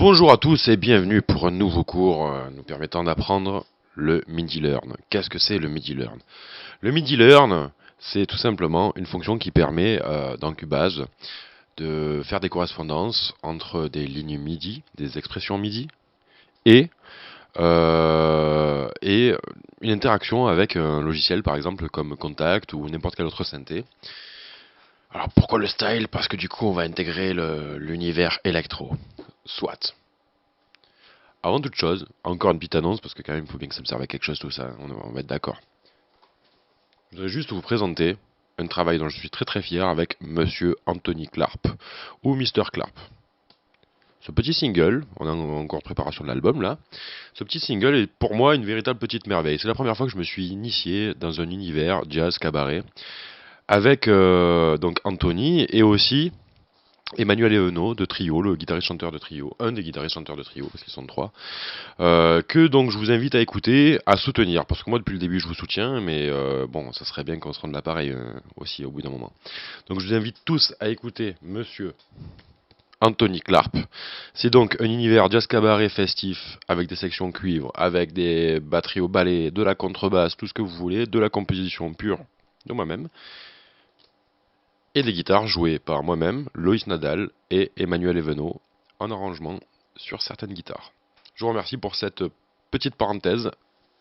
Bonjour à tous et bienvenue pour un nouveau cours nous permettant d'apprendre le MIDI-Learn. Qu'est-ce que c'est le MIDI-Learn? Le MIDI-Learn, c'est tout simplement une fonction qui permet dans Cubase de faire des correspondances entre des lignes MIDI, des expressions MIDI, et une interaction avec un logiciel par exemple comme Kontakt ou n'importe quel autre synthé. Alors pourquoi le style? Parce que du coup on va intégrer l'univers électro. Soit. Avant toute chose, encore une petite annonce, parce que quand même il faut bien que ça me serve à quelque chose tout ça, on va être d'accord. Je voudrais juste vous présenter un travail dont je suis très très fier avec Monsieur Anthony Clarp, ou Mr Clarp. Ce petit single, on est encore en préparation de l'album là, ce petit single est pour moi une véritable petite merveille. C'est la première fois que je me suis initié dans un univers jazz cabaret, avec donc Anthony, et aussi Emmanuel Evenot de Trio, le guitariste-chanteur de Trio, un des guitaristes-chanteurs de Trio, parce qu'ils sont trois, que donc je vous invite à écouter, à soutenir, parce que moi depuis le début je vous soutiens, mais bon, ça serait bien qu'on se rende l'appareil aussi au bout d'un moment. Donc je vous invite tous à écouter Monsieur Anthony Clarp. C'est donc un univers jazz cabaret festif, avec des sections cuivre, avec des batteries au ballet, de la contrebasse, tout ce que vous voulez, de la composition pure de moi-même, et des guitares jouées par moi-même, Loïs Nadal et Emmanuel Evenot, en arrangement sur certaines guitares. Je vous remercie pour cette petite parenthèse.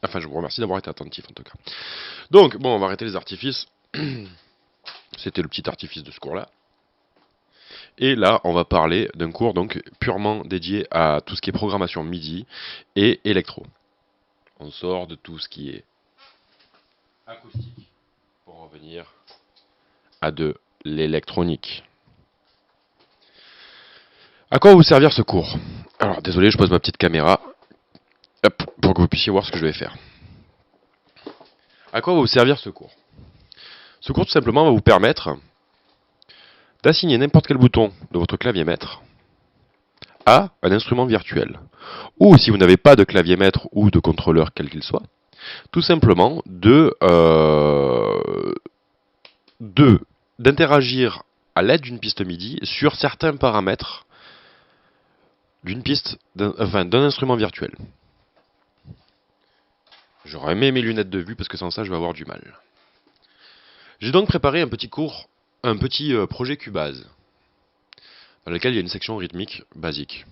Enfin, je vous remercie d'avoir été attentif en tout cas. Donc, bon, on va arrêter les artifices. C'était le petit artifice de ce cours-là. Et là, on va parler d'un cours donc purement dédié à tout ce qui est programmation MIDI et électro. On sort de tout ce qui est acoustique pour revenir à de l'électronique. À quoi va vous servir ce cours? Alors, désolé, je pose ma petite caméra. Hop, pour que vous puissiez voir ce que je vais faire. À quoi va vous servir ce cours? Ce cours, tout simplement, va vous permettre d'assigner n'importe quel bouton de votre clavier maître à un instrument virtuel. Ou, si vous n'avez pas de clavier maître ou de contrôleur quel qu'il soit, tout simplement d'interagir à l'aide d'une piste MIDI sur certains paramètres d'un instrument virtuel. J'aurais aimé mes lunettes de vue parce que sans ça je vais avoir du mal. J'ai donc préparé un petit cours, un petit projet Cubase, dans lequel il y a une section rythmique basique.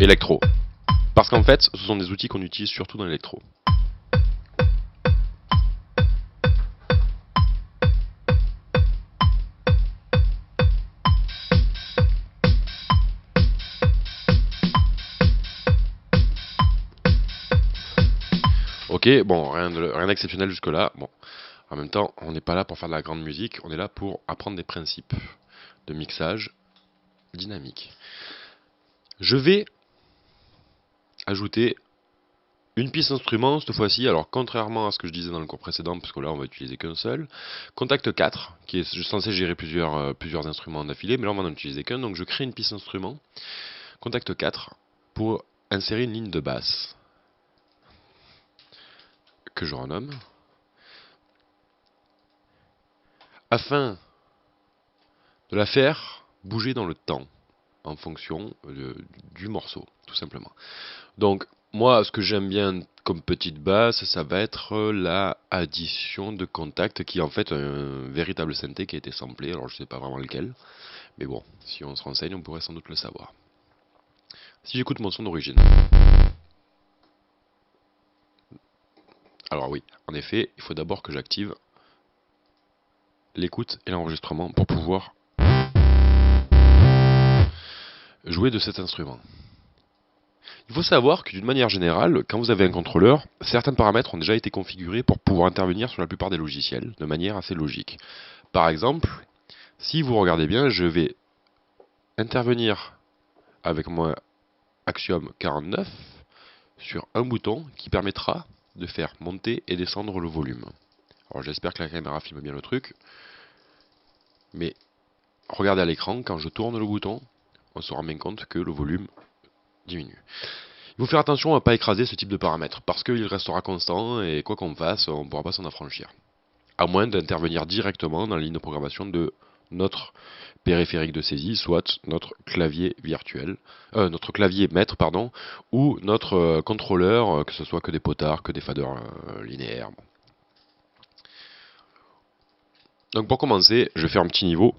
Électro. Parce qu'en fait, ce sont des outils qu'on utilise surtout dans l'électro. Ok, bon, rien d'exceptionnel jusque-là. Bon, en même temps, on n'est pas là pour faire de la grande musique, on est là pour apprendre des principes de mixage dynamique. Je vais ajouter une piste instrument cette fois-ci, alors contrairement à ce que je disais dans le cours précédent, parce que là on va utiliser qu'un seul, Contact 4, qui est censé gérer plusieurs instruments d'affilée, mais là on va en utiliser qu'un, donc je crée une piste instrument, Contact 4, pour insérer une ligne de basse, que je renomme, afin de la faire bouger dans le temps, en fonction du morceau, tout simplement. Donc, moi, ce que j'aime bien comme petite basse, ça va être la addition de Contact, qui est en fait un véritable synthé qui a été samplé, alors je sais pas vraiment lequel, mais bon, si on se renseigne, on pourrait sans doute le savoir. Si j'écoute mon son d'origine. Alors oui, en effet, il faut d'abord que j'active l'écoute et l'enregistrement pour pouvoir jouer de cet instrument. Il faut savoir que d'une manière générale, quand vous avez un contrôleur, certains paramètres ont déjà été configurés pour pouvoir intervenir sur la plupart des logiciels, de manière assez logique. Par exemple, si vous regardez bien, je vais intervenir avec mon Axiom 49 sur un bouton qui permettra de faire monter et descendre le volume. Alors j'espère que la caméra filme bien le truc, mais regardez à l'écran, quand je tourne le bouton, on se rend bien compte que le volume diminue. Il faut faire attention à ne pas écraser ce type de paramètres, parce qu'il restera constant et quoi qu'on fasse, on ne pourra pas s'en affranchir. À moins d'intervenir directement dans la ligne de programmation de notre périphérique de saisie, soit notre clavier virtuel, notre clavier maître, pardon, ou notre contrôleur, que ce soit que des potards, que des faders linéaires. Bon. Donc pour commencer, je vais faire un petit niveau.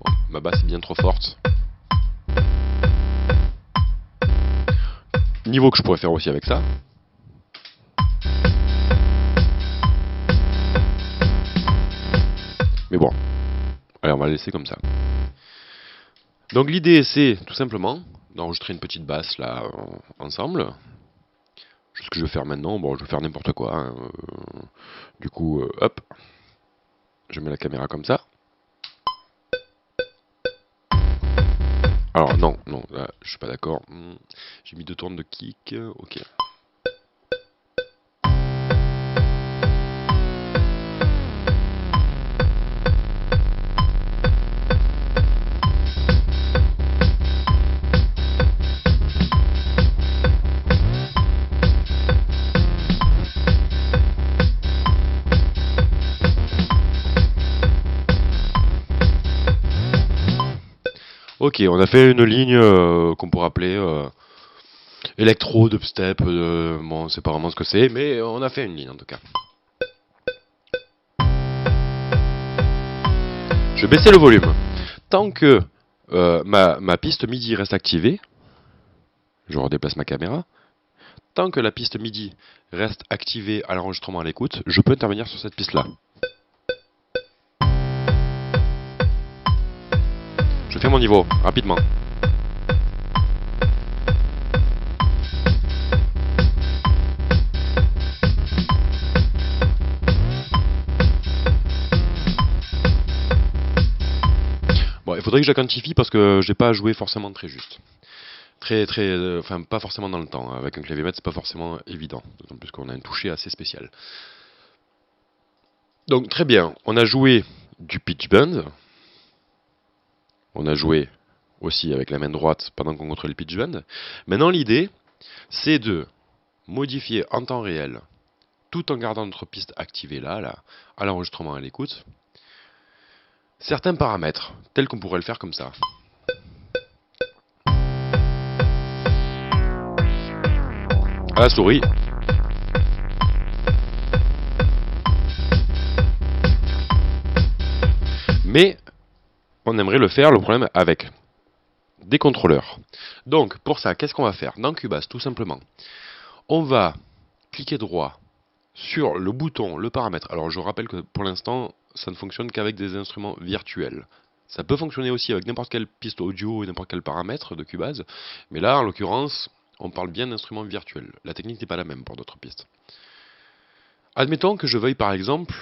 Bon, ma basse est bien trop forte. Niveau que je pourrais faire aussi avec ça. Mais bon, allez, on va le laisser comme ça. Donc l'idée c'est tout simplement d'enregistrer une petite basse là ensemble. Ce que je vais faire maintenant, bon je vais faire n'importe quoi. Hein. Du coup, hop, je mets la caméra comme ça. Alors non, là, je suis pas d'accord. J'ai mis 2 tours de kick, ok. Ok, on a fait une ligne qu'on pourrait appeler électro, dubstep, bon, c'est pas vraiment ce que c'est, mais on a fait une ligne en tout cas. Je vais baisser le volume. Tant que ma piste MIDI reste activée, je redéplace ma caméra, tant que la piste MIDI reste activée à l'enregistrement à l'écoute, je peux intervenir sur cette piste-là. Je fais mon niveau, rapidement. Bon, il faudrait que je la quantifie parce que je n'ai pas joué forcément très juste. Enfin, pas forcément dans le temps. Avec un clavier maître, c'est pas forcément évident. D'autant plus qu'on a un toucher assez spécial. Donc, très bien. On a joué du pitch bend. On a joué aussi avec la main droite pendant qu'on contrôle le pitch bend. Maintenant, l'idée, c'est de modifier en temps réel, tout en gardant notre piste activée là, à l'enregistrement à l'écoute, certains paramètres, tels qu'on pourrait le faire comme ça. À la souris. Mais on aimerait le faire, le problème, avec des contrôleurs. Donc, pour ça, qu'est-ce qu'on va faire? Dans Cubase, tout simplement, on va cliquer droit sur le bouton, le paramètre. Alors, je rappelle que pour l'instant, ça ne fonctionne qu'avec des instruments virtuels. Ça peut fonctionner aussi avec n'importe quelle piste audio et n'importe quel paramètre de Cubase. Mais là, en l'occurrence, on parle bien d'instruments virtuels. La technique n'est pas la même pour d'autres pistes. Admettons que je veuille, par exemple,